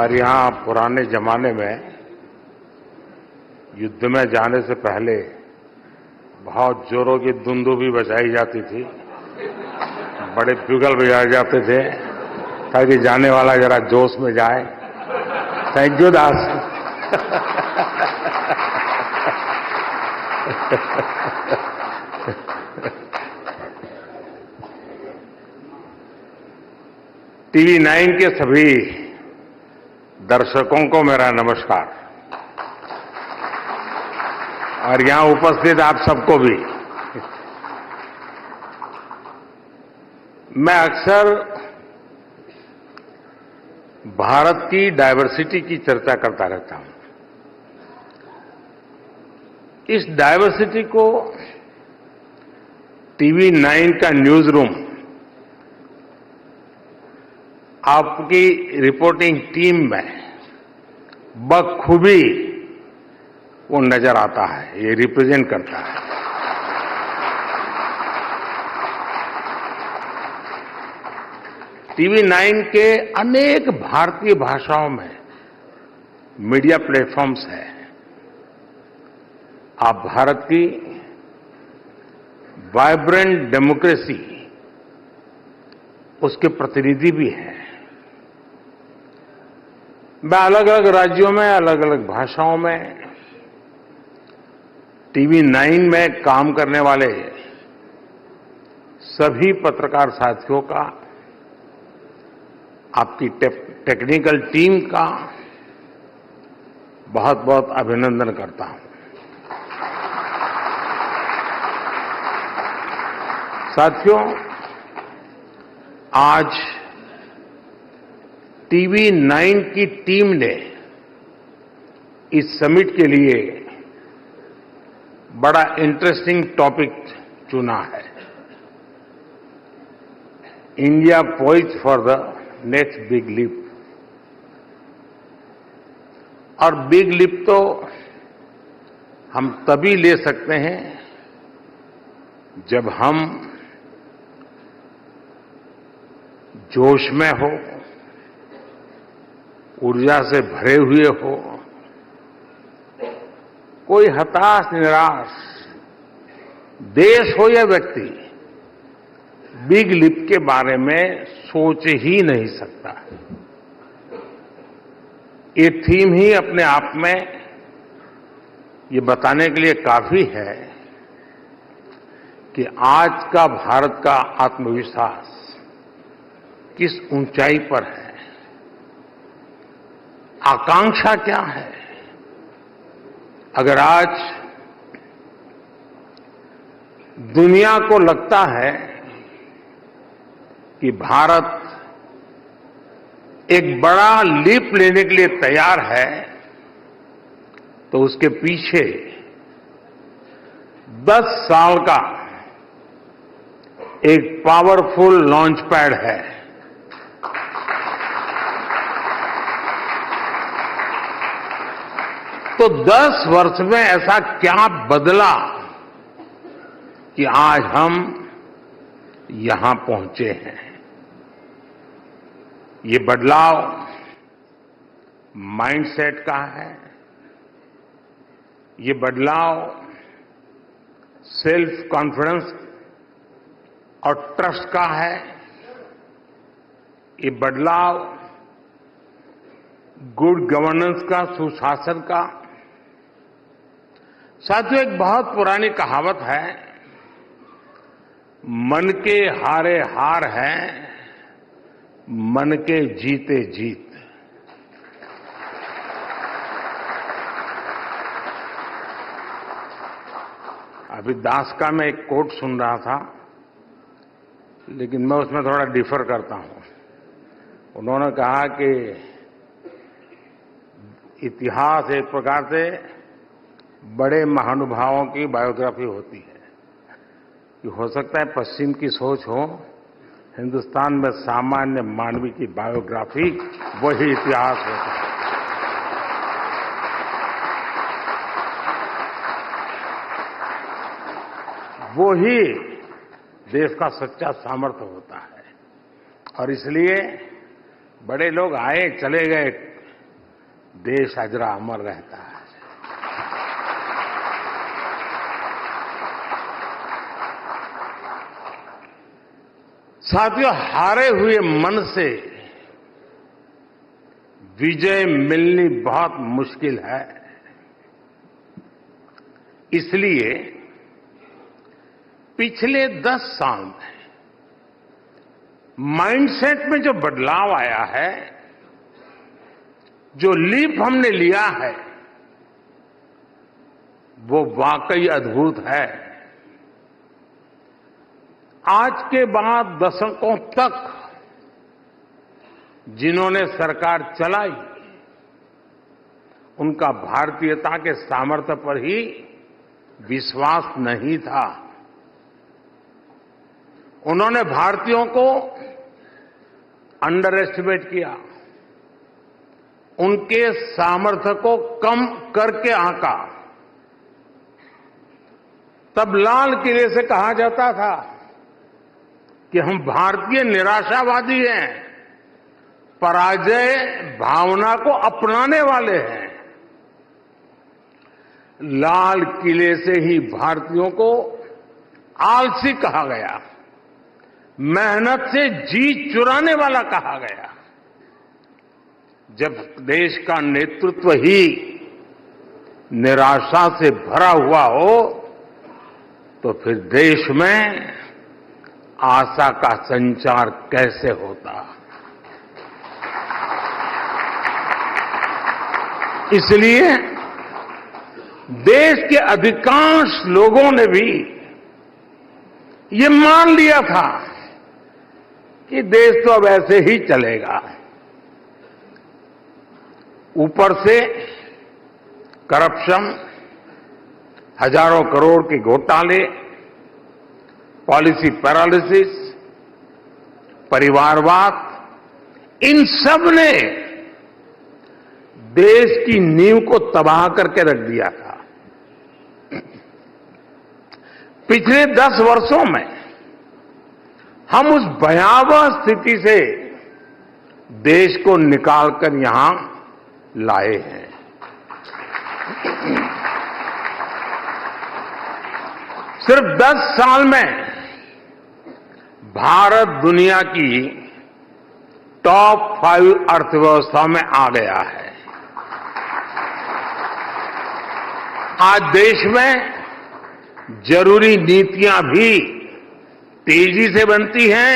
हमारे यहाँ पुराने जमाने में युद्ध में जाने से पहले बहुत जोरों की दुंदुभी बजाई जाती थी, बड़े ब्यूगल बजाए जाते थे ताकि जाने वाला जरा जोश में जाए। Thank you Das. टीवी 9 के सभी दर्शकों को मेरा नमस्कार और यहां उपस्थित आप सबको भी। मैं अक्सर भारत की डायवर्सिटी की चर्चा करता रहता हूं। इस डायवर्सिटी को टीवी 9 का न्यूज रूम आपकी रिपोर्टिंग टीम में बखूबी वो नजर आता है, ये रिप्रेजेंट करता है। टीवी 9 के अनेक भारतीय भाषाओं में मीडिया प्लेटफॉर्म्स हैं। आप भारत की वाइब्रेंट डेमोक्रेसी उसके प्रतिनिधि भी हैं। मैं अलग अलग राज्यों में अलग अलग भाषाओं में टीवी 9 में काम करने वाले सभी पत्रकार साथियों का, आपकी टेक्निकल टीम का बहुत बहुत अभिनंदन करता हूं। साथियों, आज टीवी 9 की टीम ने इस समिट के लिए बड़ा इंटरेस्टिंग टॉपिक चुना है। India poised for the next big leap. और बिग लीप तो हम तभी ले सकते हैं जब हम जोश में हो, ऊर्जा से भरे हुए हो। कोई हताश निराश देश हो या व्यक्ति बिग लीप के बारे में सोच ही नहीं सकता। ये थीम ही अपने आप में ये बताने के लिए काफी है कि आज का भारत का आत्मविश्वास किस ऊंचाई पर है, आकांक्षा क्या है। अगर आज दुनिया को लगता है कि भारत एक बड़ा लीप लेने के लिए तैयार है, तो उसके पीछे 10 साल का एक पावरफुल लॉन्च पैड है। तो 10 वर्ष में ऐसा क्या बदला कि आज हम यहां पहुंचे हैं। ये बदलाव माइंडसेट का है, ये बदलाव सेल्फ कॉन्फिडेंस और ट्रस्ट का है, ये बदलाव गुड गवर्नेंस का, सुशासन का। साथियों, एक बहुत पुरानी कहावत है, मन के हारे हार है, मन के जीते जीत। अभी दास का मैं एक कोट सुन रहा था, लेकिन मैं उसमें थोड़ा डिफर करता हूं। उन्होंने कहा कि इतिहास एक प्रकार से बड़े महानुभावों की बायोग्राफी होती है। कि हो सकता है पश्चिम की सोच हो, हिंदुस्तान में सामान्य मानवी की बायोग्राफी वही इतिहास होता है। वो ही देश का सच्चा सामर्थ्य होता है। और इसलिए बड़े लोग आए चले गए, देश अजरा अमर रहता है। साथियों, हारे हुए मन से विजय मिलनी बहुत मुश्किल है। इसलिए पिछले 10 साल में माइंडसेट में जो बदलाव आया है, जो लीप हमने लिया है, वो वाकई अद्भुत है। आज के बाद दशकों तक जिन्होंने सरकार चलाई, उनका भारतीयता के सामर्थ्य पर ही विश्वास नहीं था। उन्होंने भारतीयों को अंडर एस्टिमेट किया, उनके सामर्थ्य को कम करके आंका। तब लाल किले से कहा जाता था कि हम भारतीय निराशावादी हैं, पराजय भावना को अपनाने वाले हैं। लाल किले से ही भारतीयों को आलसी कहा गया, मेहनत से जी चुराने वाला कहा गया। जब देश का नेतृत्व ही निराशा से भरा हुआ हो, तो फिर देश में आशा का संचार कैसे होता। इसलिए देश के अधिकांश लोगों ने भी ये मान लिया था कि देश तो अब ऐसे ही चलेगा। ऊपर से करप्शन, हजारों करोड़ के घोटाले, पॉलिसी पैरालिसिस, परिवारवाद, इन सब ने देश की नींव को तबाह करके रख दिया था। पिछले 10 वर्षों में हम उस भयावह स्थिति से देश को निकालकर यहां लाए हैं। सिर्फ 10 साल में भारत दुनिया की टॉप 5 अर्थव्यवस्था में आ गया है। आज देश में जरूरी नीतियां भी तेजी से बनती हैं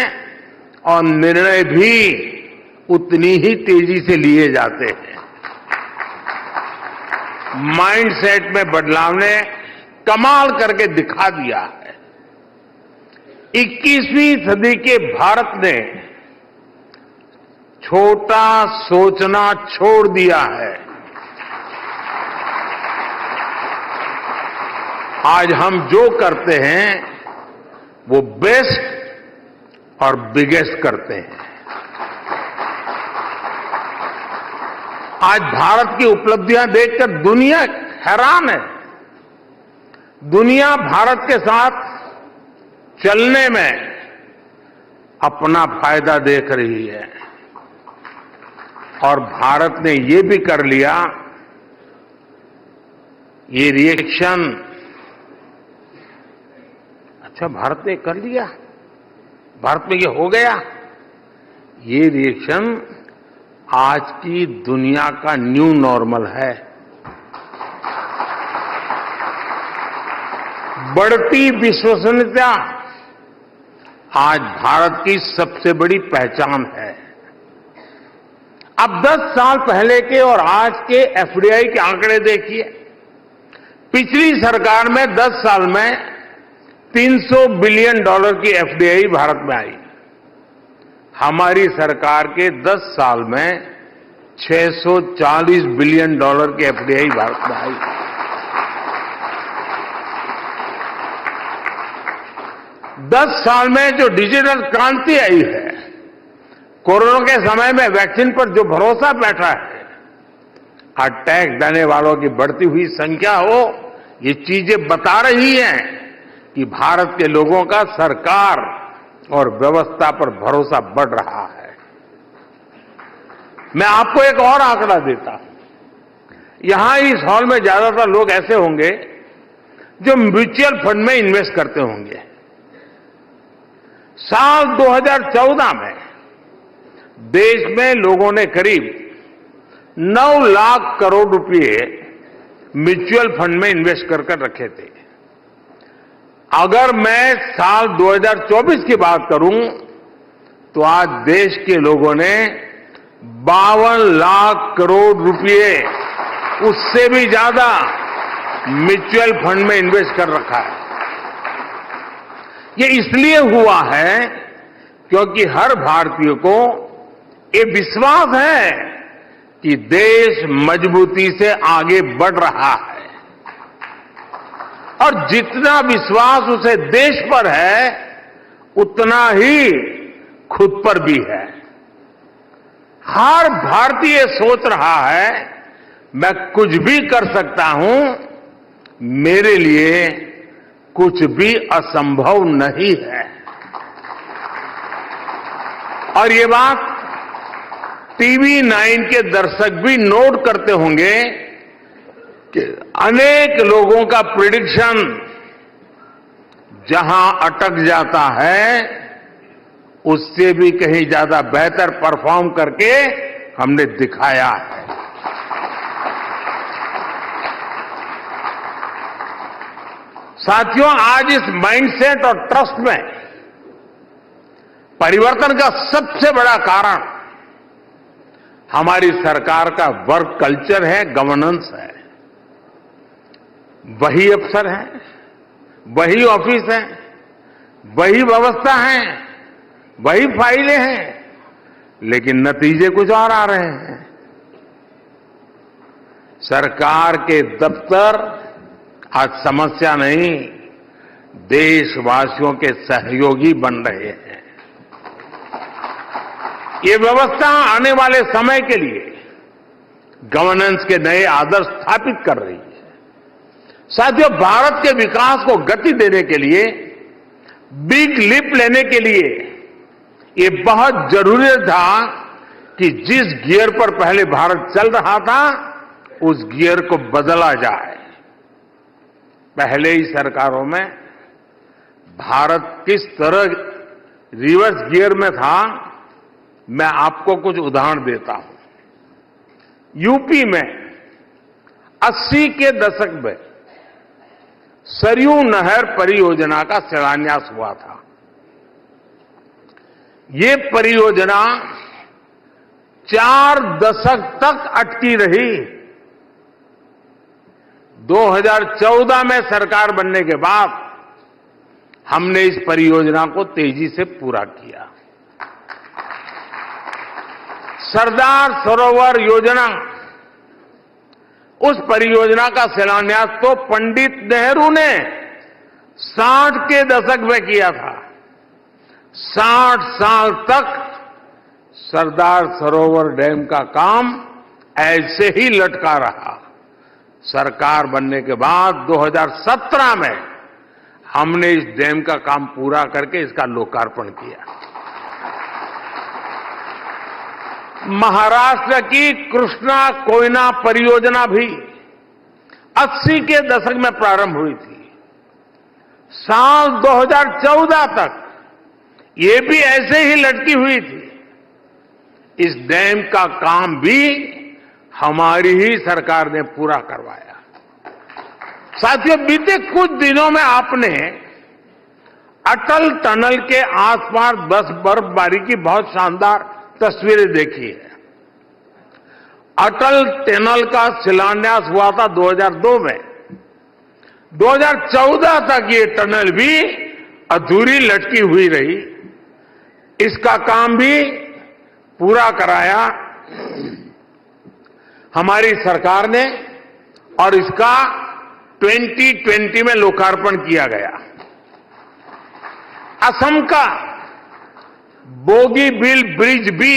और निर्णय भी उतनी ही तेजी से लिए जाते हैं। माइंडसेट में बदलाव ने कमाल करके दिखा दिया है। 21वीं सदी के भारत ने छोटा सोचना छोड़ दिया है। आज हम जो करते हैं वो बेस्ट और बिगेस्ट करते हैं। आज भारत की उपलब्धियां देखकर दुनिया हैरान है। दुनिया भारत के साथ चलने में अपना फायदा देख रही है और भारत ने ये भी कर लिया, ये रिएक्शन, अच्छा भारत ने कर लिया, भारत में ये हो गया, ये रिएक्शन आज की दुनिया का न्यू नॉर्मल है। बढ़ती विश्वसनीयता आज भारत की सबसे बड़ी पहचान है। अब 10 साल पहले के और आज के एफडीआई के आंकड़े देखिए। पिछली सरकार में 10 साल में $300 बिलियन की एफडीआई भारत में आई। हमारी सरकार के 10 साल में $640 बिलियन की एफडीआई भारत में आई। दस साल में जो डिजिटल क्रांति आई है, कोरोना के समय में वैक्सीन पर जो भरोसा बैठा है, आज टैक्स देने वालों की बढ़ती हुई संख्या हो, ये चीजें बता रही हैं कि भारत के लोगों का सरकार और व्यवस्था पर भरोसा बढ़ रहा है। मैं आपको एक और आंकड़ा देता हूं। यहां इस हॉल में ज्यादातर लोग ऐसे होंगे जो म्यूचुअल फंड में इन्वेस्ट करते होंगे। साल 2014 में देश में लोगों ने करीब 9 लाख करोड़ रुपए म्यूचुअल फंड में इन्वेस्ट कर रखे थे। अगर मैं साल 2024 की बात करूं तो आज देश के लोगों ने 52 लाख करोड़ रुपए, उससे भी ज्यादा म्यूचुअल फंड में इन्वेस्ट कर रखा है। ये इसलिए हुआ है क्योंकि हर भारतीय को ये विश्वास है कि देश मजबूती से आगे बढ़ रहा है और जितना विश्वास उसे देश पर है उतना ही खुद पर भी है। हर भारतीय सोच रहा है मैं कुछ भी कर सकता हूं, मेरे लिए कुछ भी असंभव नहीं है। और ये बात टीवी 9 के दर्शक भी नोट करते होंगे कि अनेक लोगों का प्रिडिक्शन जहां अटक जाता है उससे भी कहीं ज्यादा बेहतर परफॉर्म करके हमने दिखाया है। साथियों, आज इस माइंडसेट और ट्रस्ट में परिवर्तन का सबसे बड़ा कारण हमारी सरकार का वर्क कल्चर है, गवर्नेंस है। वही अफसर हैं, वही ऑफिस है, वही व्यवस्था है, वही फाइलें हैं, लेकिन नतीजे कुछ और आ रहे हैं। सरकार के दफ्तर आज समस्या नहीं, देशवासियों के सहयोगी बन रहे हैं। ये व्यवस्था आने वाले समय के लिए गवर्नेंस के नए आदर्श स्थापित कर रही है। साथियों, भारत के विकास को गति देने के लिए, बिग लीप लेने के लिए ये बहुत जरूरी था कि जिस गियर पर पहले भारत चल रहा था उस गियर को बदला जाए। पहले ही सरकारों में भारत किस तरह रिवर्स गियर में था, मैं आपको कुछ उदाहरण देता हूं। यूपी में 80 के दशक में सरयू नहर परियोजना का शिलान्यास हुआ था। ये परियोजना 4 दशक तक अटकी रही। 2014 में सरकार बनने के बाद हमने इस परियोजना को तेजी से पूरा किया। सरदार सरोवर योजना, उस परियोजना का शिलान्यास तो पंडित नेहरू ने 60 के दशक में किया था। 60 साल तक सरदार सरोवर डैम का काम ऐसे ही लटका रहा। सरकार बनने के बाद 2017 में हमने इस डैम का काम पूरा करके इसका लोकार्पण किया। महाराष्ट्र की कृष्णा कोयना परियोजना भी 80 के दशक में प्रारंभ हुई थी। साल 2014 तक ये भी ऐसे ही लटकी हुई थी। इस डैम का काम भी हमारी ही सरकार ने पूरा करवाया। साथियों, बीते कुछ दिनों में आपने अटल टनल के आसपास बर्फबारी की बहुत शानदार तस्वीरें देखी है। अटल टनल का शिलान्यास हुआ था 2002 में। 2014 तक ये टनल भी अधूरी लटकी हुई रही। इसका काम भी पूरा कराया हमारी सरकार ने और इसका 2020 में लोकार्पण किया गया। असम का बोगीबील ब्रिज भी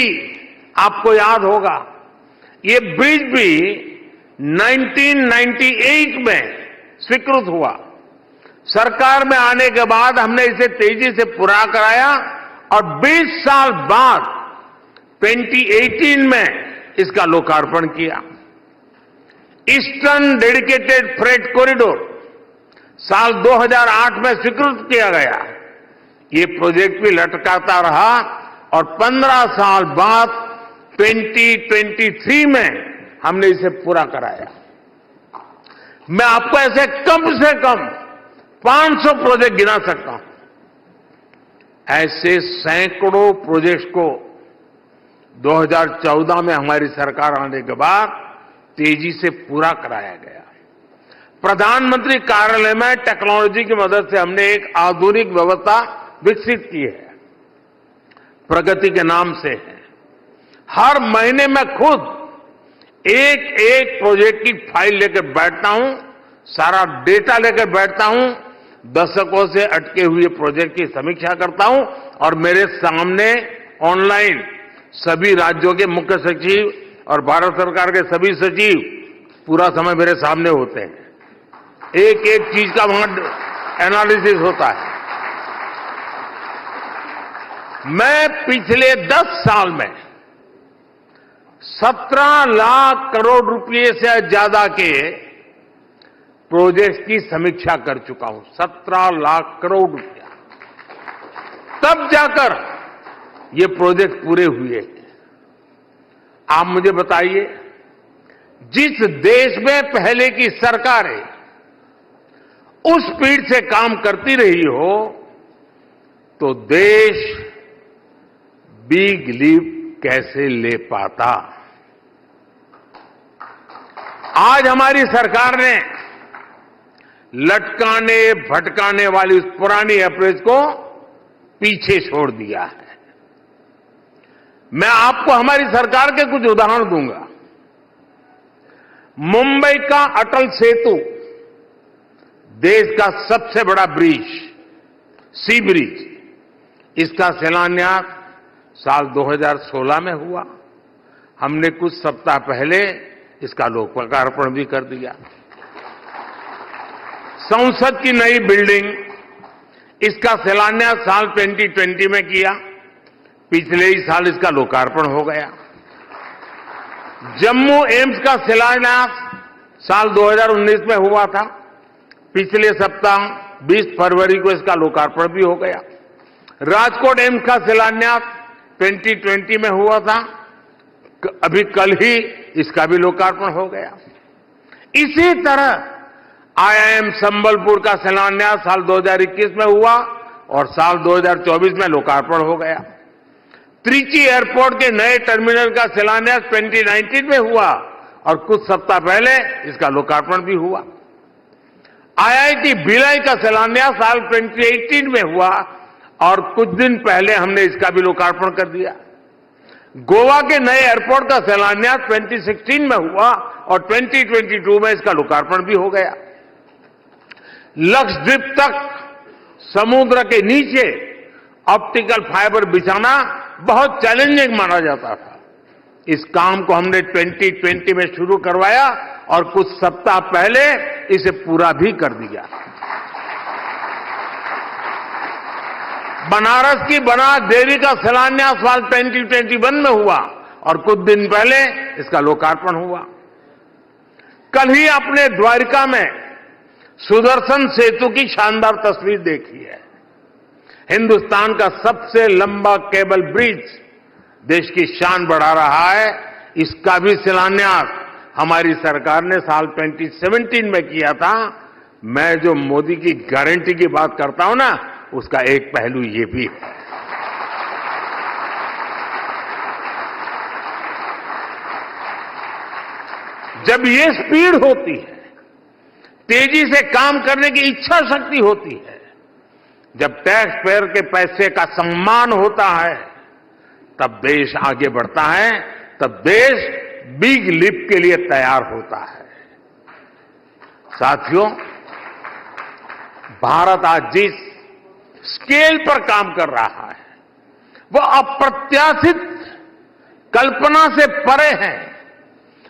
आपको याद होगा। ये ब्रिज भी 1998 में स्वीकृत हुआ। सरकार में आने के बाद हमने इसे तेजी से पूरा कराया और 20 साल बाद 2018 में इसका लोकार्पण किया। ईस्टर्न डेडिकेटेड फ्रेट कॉरिडोर साल 2008 में स्वीकृत किया गया। ये प्रोजेक्ट भी लटकाता रहा और 15 साल बाद 2023 में हमने इसे पूरा कराया। मैं आपको ऐसे कम से कम 500 प्रोजेक्ट गिना सकता हूं। ऐसे सैकड़ों प्रोजेक्ट्स को 2014 में हमारी सरकार आने के बाद तेजी से पूरा कराया गया। प्रधानमंत्री कार्यालय में टेक्नोलॉजी की मदद से हमने एक आधुनिक व्यवस्था विकसित की है, प्रगति के नाम से है। हर महीने मैं खुद एक एक प्रोजेक्ट की फाइल लेकर बैठता हूं, सारा डेटा लेकर बैठता हूं, दशकों से अटके हुए प्रोजेक्ट की समीक्षा करता हूं और मेरे सामने ऑनलाइन सभी राज्यों के मुख्य सचिव और भारत सरकार के सभी सचिव पूरा समय मेरे सामने होते हैं। एक एक चीज का वहां एनालिसिस होता है। मैं पिछले 10 साल में 17 लाख करोड़ रुपए से ज्यादा के प्रोजेक्ट्स की समीक्षा कर चुका हूं। 17 लाख करोड़ रुपया, तब जाकर ये प्रोजेक्ट पूरे हुए। आप मुझे बताइए, जिस देश में पहले की सरकारें उस स्पीड से काम करती रही हो तो देश बिग लीप कैसे ले पाता। आज हमारी सरकार ने लटकाने भटकाने वाली उस पुरानी अप्रोच को पीछे छोड़ दिया है। मैं आपको हमारी सरकार के कुछ उदाहरण दूंगा। मुंबई का अटल सेतु, देश का सबसे बड़ा ब्रिज, सी ब्रिज, इसका शिलान्यास साल 2016 में हुआ। हमने कुछ सप्ताह पहले इसका लोकार्पण भी कर दिया। संसद की नई बिल्डिंग, इसका शिलान्यास साल 2020 में किया, पिछले ही साल इसका लोकार्पण हो गया। जम्मू एम्स का शिलान्यास साल 2019 में हुआ था, पिछले सप्ताह 20 फरवरी को इसका लोकार्पण भी हो गया। राजकोट एम्स का शिलान्यास 2020 में हुआ था, अभी कल ही इसका भी लोकार्पण हो गया। इसी तरह आईआईएम संबलपुर का शिलान्यास साल 2021 में हुआ और साल 2024 में लोकार्पण हो गया। त्रिची एयरपोर्ट के नए टर्मिनल का शिलान्यास 2019 में हुआ और कुछ सप्ताह पहले इसका लोकार्पण भी हुआ। आईआईटी भिलाई का शिलान्यास साल 2018 में हुआ और कुछ दिन पहले हमने इसका भी लोकार्पण कर दिया। गोवा के नए एयरपोर्ट का शिलान्यास 2016 में हुआ और 2022 में इसका लोकार्पण भी हो गया। लक्षद्वीप तक समुद्र के नीचे ऑप्टिकल फाइबर बिछाना बहुत चैलेंजिंग माना जाता था। इस काम को हमने 2020 में शुरू करवाया और कुछ सप्ताह पहले इसे पूरा भी कर दिया। बनारस की बनास देवी का शिलान्यास साल 2021 में हुआ और कुछ दिन पहले इसका लोकार्पण हुआ। कल ही आपने द्वारिका में सुदर्शन सेतु की शानदार तस्वीर देखी है। हिंदुस्तान का सबसे लंबा केबल ब्रिज देश की शान बढ़ा रहा है। इसका भी शिलान्यास हमारी सरकार ने साल 2017 में किया था। मैं जो मोदी की गारंटी की बात करता हूं ना, उसका एक पहलू ये भी है। जब ये स्पीड होती है, तेजी से काम करने की इच्छा शक्ति होती है, जब टैक्स पेयर के पैसे का सम्मान होता है, तब देश आगे बढ़ता है, तब देश बिग लीप के लिए तैयार होता है। साथियों, भारत आज जिस स्केल पर काम कर रहा है वो अप्रत्याशित कल्पना से परे है।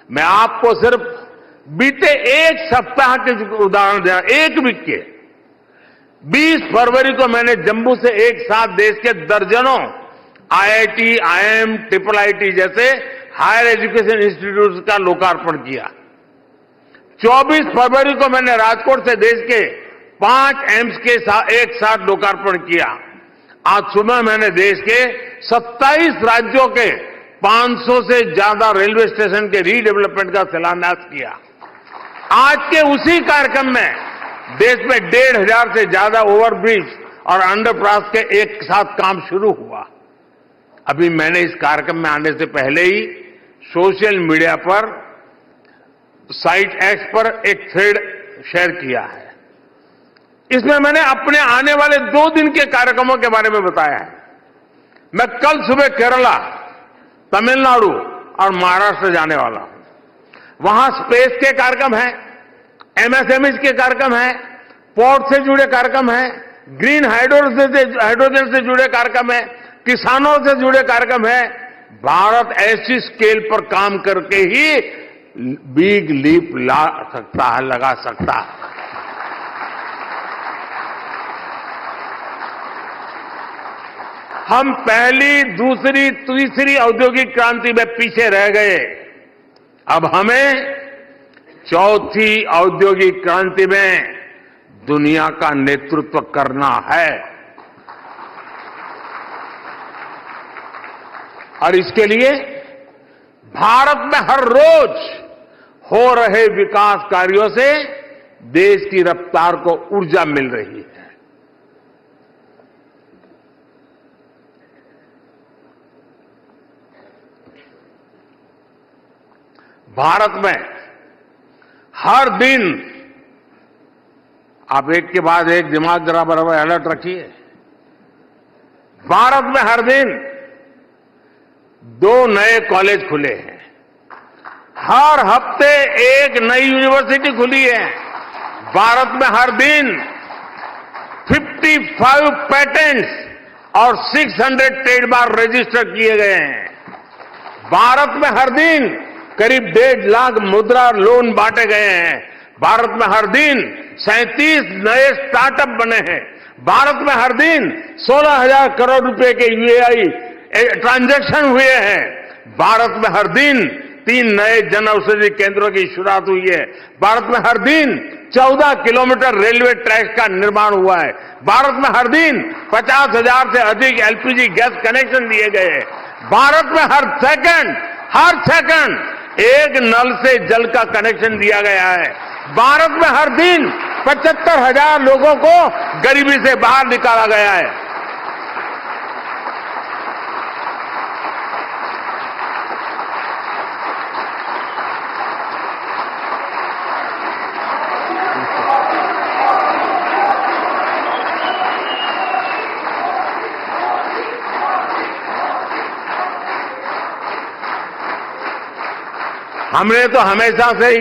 मैं आपको सिर्फ बीते एक सप्ताह के उदाहरण दे, एक वीक के 20 फरवरी को मैंने जम्मू से एक साथ देश के दर्जनों आईआईटी, आईएम, IIIT जैसे हायर एजुकेशन इंस्टीट्यूट का लोकार्पण किया। 24 फरवरी को मैंने राजकोट से देश के 5 एम्स के एक साथ लोकार्पण किया। आज सुबह मैंने देश के 27 राज्यों के 500 से ज्यादा रेलवे स्टेशन के रीडेवलपमेंट का शिलान्यास किया। आज के उसी कार्यक्रम में देश में 1,500 से ज्यादा ओवरब्रिज और अंडरपास के एक साथ काम शुरू हुआ। अभी मैंने इस कार्यक्रम में आने से पहले ही सोशल मीडिया पर साइट एक्स पर एक थ्रेड शेयर किया है। इसमें मैंने अपने आने वाले 2 दिन के कार्यक्रमों के बारे में बताया है। मैं कल सुबह केरला, तमिलनाडु और महाराष्ट्र जाने वाला हूं। वहां स्पेस के कार्यक्रम हैं, एमएसएमई के कार्यक्रम हैं, पोर्ट से जुड़े कार्यक्रम हैं, ग्रीन हाइड्रोजन से जुड़े कार्यक्रम हैं, किसानों से जुड़े कार्यक्रम हैं। भारत ऐसी स्केल पर काम करके ही बिग लीप लगा सकता है। हम पहली, दूसरी, तीसरी औद्योगिक क्रांति में पीछे रह गए। अब हमें चौथी औद्योगिक क्रांति में दुनिया का नेतृत्व करना है और इसके लिए भारत में हर रोज हो रहे विकास कार्यों से देश की रफ्तार को ऊर्जा मिल रही है। भारत में हर दिन, आप एक के बाद एक दिमाग जरा बराबर अलर्ट रखिए, भारत में हर दिन 2 नए कॉलेज खुले हैं। हर हफ्ते एक नई यूनिवर्सिटी खुली है। भारत में हर दिन 55 पेटेंट्स और 600 ट्रेडमार्क रजिस्टर किए गए हैं। भारत में हर दिन करीब 1.5 लाख मुद्रा लोन बांटे गए हैं। भारत में हर दिन 37 नए स्टार्टअप बने हैं। भारत में हर दिन 16,000 करोड़ रुपए के यूएई ट्रांजैक्शन हुए हैं। भारत में हर दिन 3 नए जन औषधि केंद्रों की शुरुआत हुई है। भारत में हर दिन 14 किलोमीटर रेलवे ट्रैक का निर्माण हुआ है। भारत में हर दिन 50,000 से अधिक एलपीजी गैस कनेक्शन दिए गए हैं। भारत में हर सेकंड एक नल से जल का कनेक्शन दिया गया है। भारत में हर दिन 75,000 लोगों को गरीबी से बाहर निकाला गया है। हमने तो हमेशा से ही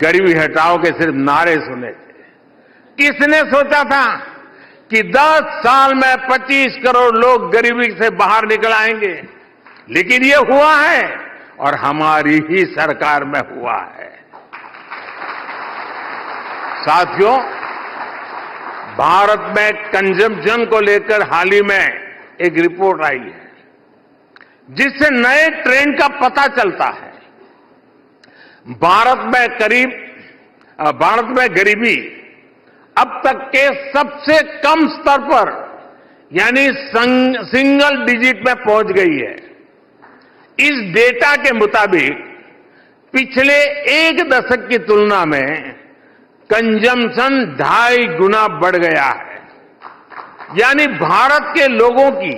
गरीबी हटाओ के सिर्फ नारे सुने थे। किसने सोचा था कि 10 साल में 25 करोड़ लोग गरीबी से बाहर निकल आएंगे? लेकिन ये हुआ है और हमारी ही सरकार में हुआ है। साथियों, भारत में कंजम्पशन को लेकर हाल ही में एक रिपोर्ट आई है जिससे नए ट्रेंड का पता चलता है। भारत में गरीबी अब तक के सबसे कम स्तर पर यानी सिंगल डिजिट में पहुंच गई है। इस डेटा के मुताबिक पिछले 1 दशक की तुलना में कंजम्पशन 2.5 गुना बढ़ गया है। यानी भारत के लोगों की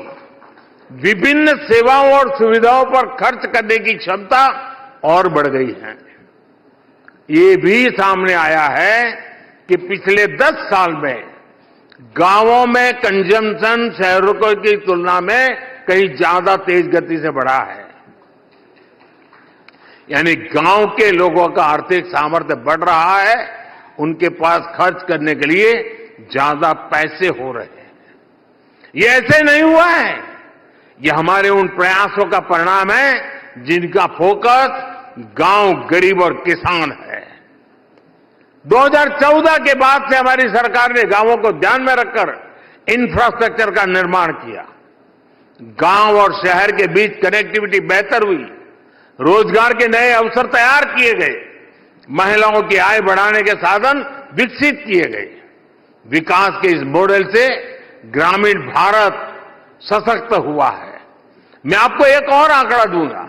विभिन्न सेवाओं और सुविधाओं पर खर्च करने की क्षमता और बढ़ गई है। ये भी सामने आया है कि पिछले 10 साल में गांवों में कंजम्पशन शहरों की तुलना में कहीं ज्यादा तेज गति से बढ़ा है। यानी गांव के लोगों का आर्थिक सामर्थ्य बढ़ रहा है, उनके पास खर्च करने के लिए ज्यादा पैसे हो रहे हैं। ये ऐसे नहीं हुआ है, ये हमारे उन प्रयासों का परिणाम है जिनका फोकस गांव, गरीब और किसान है। 2014 के बाद से हमारी सरकार ने गांवों को ध्यान में रखकर इंफ्रास्ट्रक्चर का निर्माण किया। गांव और शहर के बीच कनेक्टिविटी बेहतर हुई, रोजगार के नए अवसर तैयार किए गए। महिलाओं की आय बढ़ाने के साधन विकसित किए गए। विकास के इस मॉडल से ग्रामीण भारत सशक्त हुआ है। मैं आपको एक और आंकड़ा दूंगा।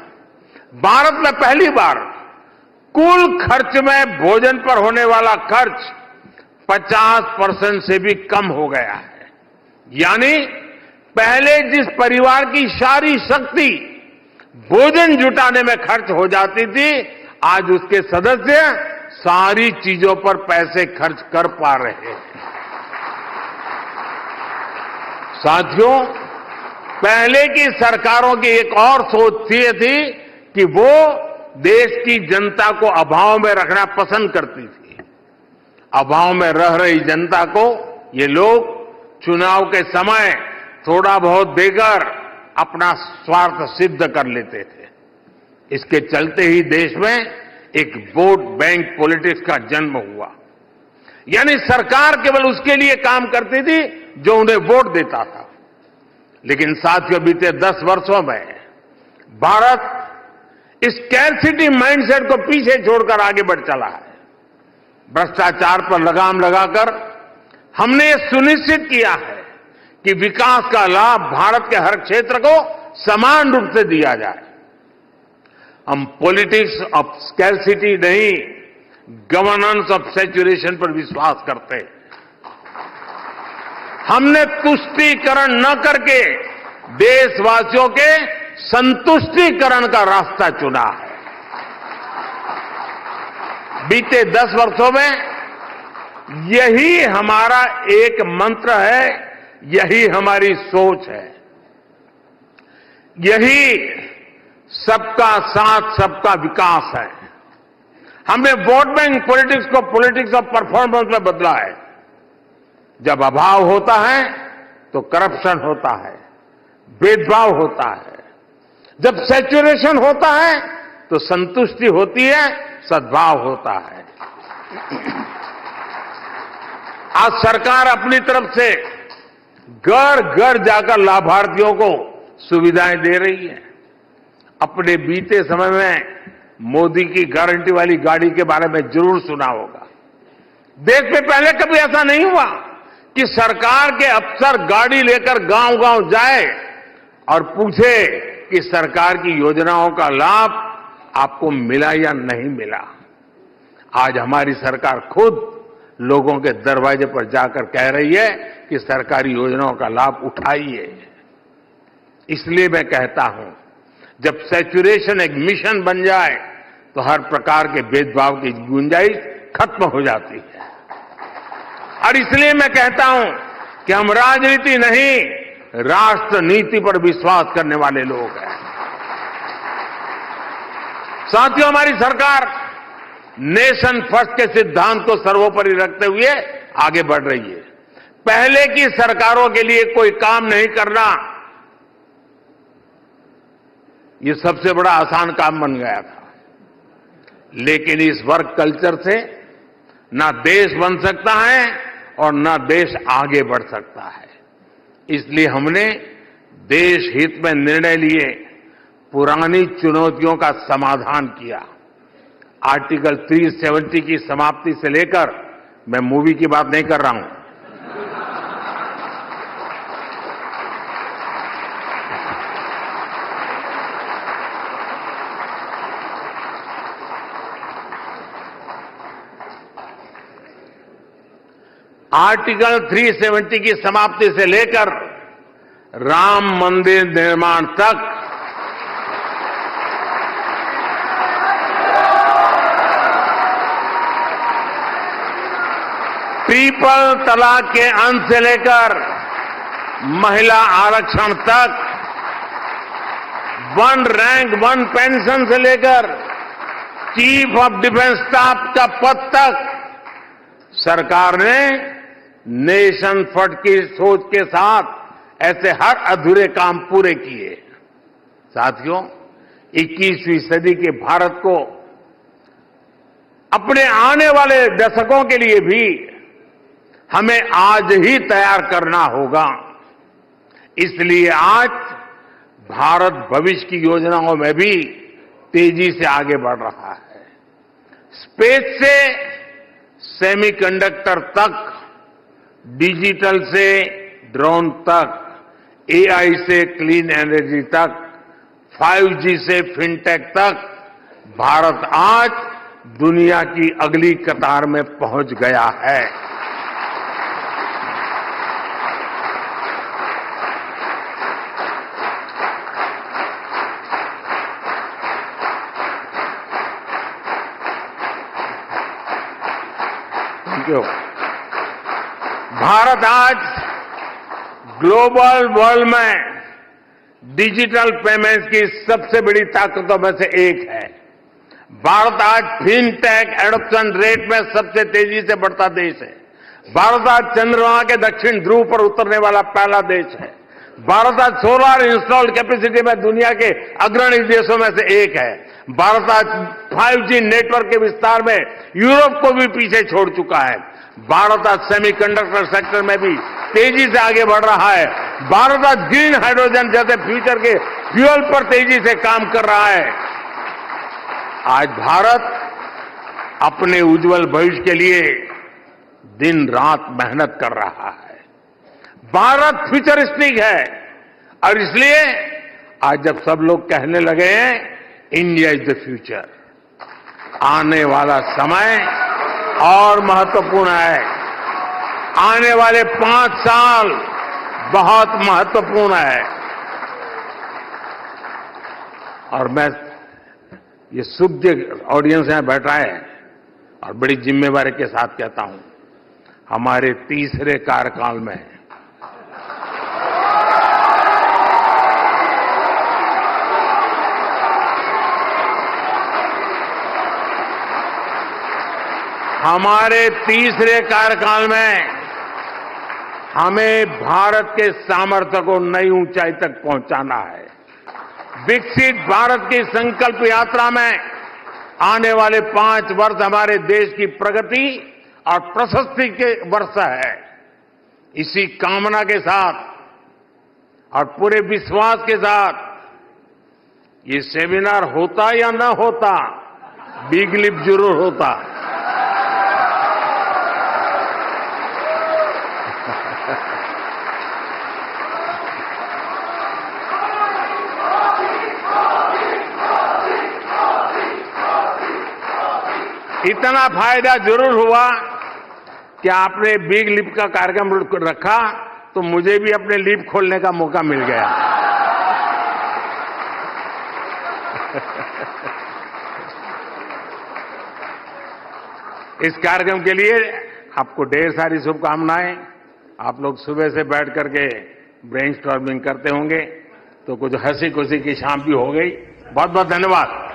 भारत में पहली बार कुल खर्च में भोजन पर होने वाला खर्च 50% से भी कम हो गया है। यानी पहले जिस परिवार की सारी शक्ति भोजन जुटाने में खर्च हो जाती थी, आज उसके सदस्य सारी चीजों पर पैसे खर्च कर पा रहे हैं। साथियों, पहले की सरकारों की एक और सोच थी कि वो देश की जनता को अभाव में रखना पसंद करती थी। अभाव में रह रही जनता को ये लोग चुनाव के समय थोड़ा बहुत देकर अपना स्वार्थ सिद्ध कर लेते थे। इसके चलते ही देश में एक वोट बैंक पॉलिटिक्स का जन्म हुआ। यानी सरकार केवल उसके लिए काम करती थी जो उन्हें वोट देता था। लेकिन साथियों, बीते 10 वर्षों में भारत इस स्कैरसिटी माइंडसेट को पीछे छोड़कर आगे बढ़ चला है। भ्रष्टाचार पर लगाम लगाकर हमने ये सुनिश्चित किया है कि विकास का लाभ भारत के हर क्षेत्र को समान रूप से दिया जाए। हम पॉलिटिक्स ऑफ स्कैरसिटी नहीं, गवर्नेंस ऑफ सैचुरेशन पर विश्वास करते हैं। हमने तुष्टीकरण न करके देशवासियों के संतुष्टीकरण का रास्ता चुना है। बीते 10 वर्षों में यही हमारा एक मंत्र है, यही हमारी सोच है। यही सबका साथ सबका विकास है। हमने वोट बैंक पॉलिटिक्स को पॉलिटिक्स ऑफ परफॉर्मेंस में बदला है। जब अभाव होता है तो करप्शन होता है, भेदभाव होता है। जब सैचुरेशन होता है तो संतुष्टि होती है, सद्भाव होता है। आज सरकार अपनी तरफ से घर घर जाकर लाभार्थियों को सुविधाएं दे रही है। अपने बीते समय में मोदी की गारंटी वाली गाड़ी के बारे में जरूर सुना होगा। देश में पहले कभी ऐसा नहीं हुआ कि सरकार के अफसर गाड़ी लेकर गांव-गांव जाए और पूछे कि सरकार की योजनाओं का लाभ आपको मिला या नहीं मिला। आज हमारी सरकार खुद लोगों के दरवाजे पर जाकर कह रही है कि सरकारी योजनाओं का लाभ उठाइए। इसलिए मैं कहता हूं, जब सैचुरेशन एक मिशन बन जाए तो हर प्रकार के भेदभाव की गुंजाइश खत्म हो जाती है। और इसलिए मैं कहता हूं कि हम राजनीति नहीं, राष्ट्र नीति पर विश्वास करने वाले लोग हैं। साथियों, हमारी सरकार नेशन फर्स्ट के सिद्धांत को सर्वोपरि रखते हुए आगे बढ़ रही है। पहले की सरकारों के लिए कोई काम नहीं करना, ये सबसे बड़ा आसान काम बन गया था। लेकिन इस वर्क कल्चर से ना देश बन सकता है और ना देश आगे बढ़ सकता है। इसलिए हमने देश हित में निर्णय लिए, पुरानी चुनौतियों का समाधान किया। आर्टिकल 370 की समाप्ति से लेकर, मैं मूवी की बात नहीं कर रहा हूं, आर्टिकल 370 की समाप्ति से लेकर राम मंदिर निर्माण तक ट्रिपल तलाक के अंत से लेकर महिला आरक्षण तक, वन रैंक वन पेंशन से लेकर चीफ ऑफ डिफेंस स्टाफ का पद तक सरकार ने नेशन फर्स्ट की सोच के साथ ऐसे हर अधूरे काम पूरे किए। साथियों, 21वीं सदी के भारत को अपने आने वाले दशकों के लिए भी हमें आज ही तैयार करना होगा। इसलिए आज भारत भविष्य की योजनाओं में भी तेजी से आगे बढ़ रहा है। स्पेस से सेमीकंडक्टर तक, डिजिटल से ड्रोन तक, एआई से क्लीन एनर्जी तक, 5G से फिनटेक तक भारत आज दुनिया की अगली कतार में पहुंच गया है। भारत आज ग्लोबल वर्ल्ड में डिजिटल पेमेंट्स की सबसे बड़ी ताकतों में से एक है। भारत आज फिनटेक एडॉप्शन रेट में सबसे तेजी से बढ़ता देश है। भारत आज चंद्रमा के दक्षिण ध्रुव पर उतरने वाला पहला देश है। भारत आज सोलर इंस्टॉल्ड कैपेसिटी में दुनिया के अग्रणी देशों में से एक है। भारत आज 5G नेटवर्क के विस्तार में यूरोप को भी पीछे छोड़ चुका है। भारत आज सेमीकंडक्टर सेक्टर में भी तेजी से आगे बढ़ रहा है। भारत आज ग्रीन हाइड्रोजन जैसे फ्यूचर के फ्यूल पर तेजी से काम कर रहा है। आज भारत अपने उज्जवल भविष्य के लिए दिन रात मेहनत कर रहा है। भारत फ्यूचरिस्टिक है और इसलिए आज जब सब लोग कहने लगे हैं इंडिया इज द फ्यूचर, आने वाला समय और महत्वपूर्ण है। आने वाले 5 साल बहुत महत्वपूर्ण है। और मैं ये सुज्ञ ऑडियंस यहां बैठा है और बड़ी जिम्मेवारी के साथ कहता हूं, हमारे तीसरे कार्यकाल में हमें भारत के सामर्थ्य को नई ऊंचाई तक पहुंचाना है। विकसित भारत की संकल्प यात्रा में आने वाले 5 वर्ष हमारे देश की प्रगति और प्रशस्ति के वर्ष है। इसी कामना के साथ और पूरे विश्वास के साथ ये सेमिनार होता या न होता, बिग लिप जरूर होता। इतना फायदा जरूर हुआ कि आपने बिग लिप का कार्यक्रम रखा तो मुझे भी अपने लिप खोलने का मौका मिल गया। इस कार्यक्रम के लिए आपको ढेर सारी शुभकामनाएं। आप लोग सुबह से बैठ करके ब्रेनस्टॉर्मिंग करते होंगे तो कुछ हंसी खुशी की शाम भी हो गई। बहुत बहुत धन्यवाद।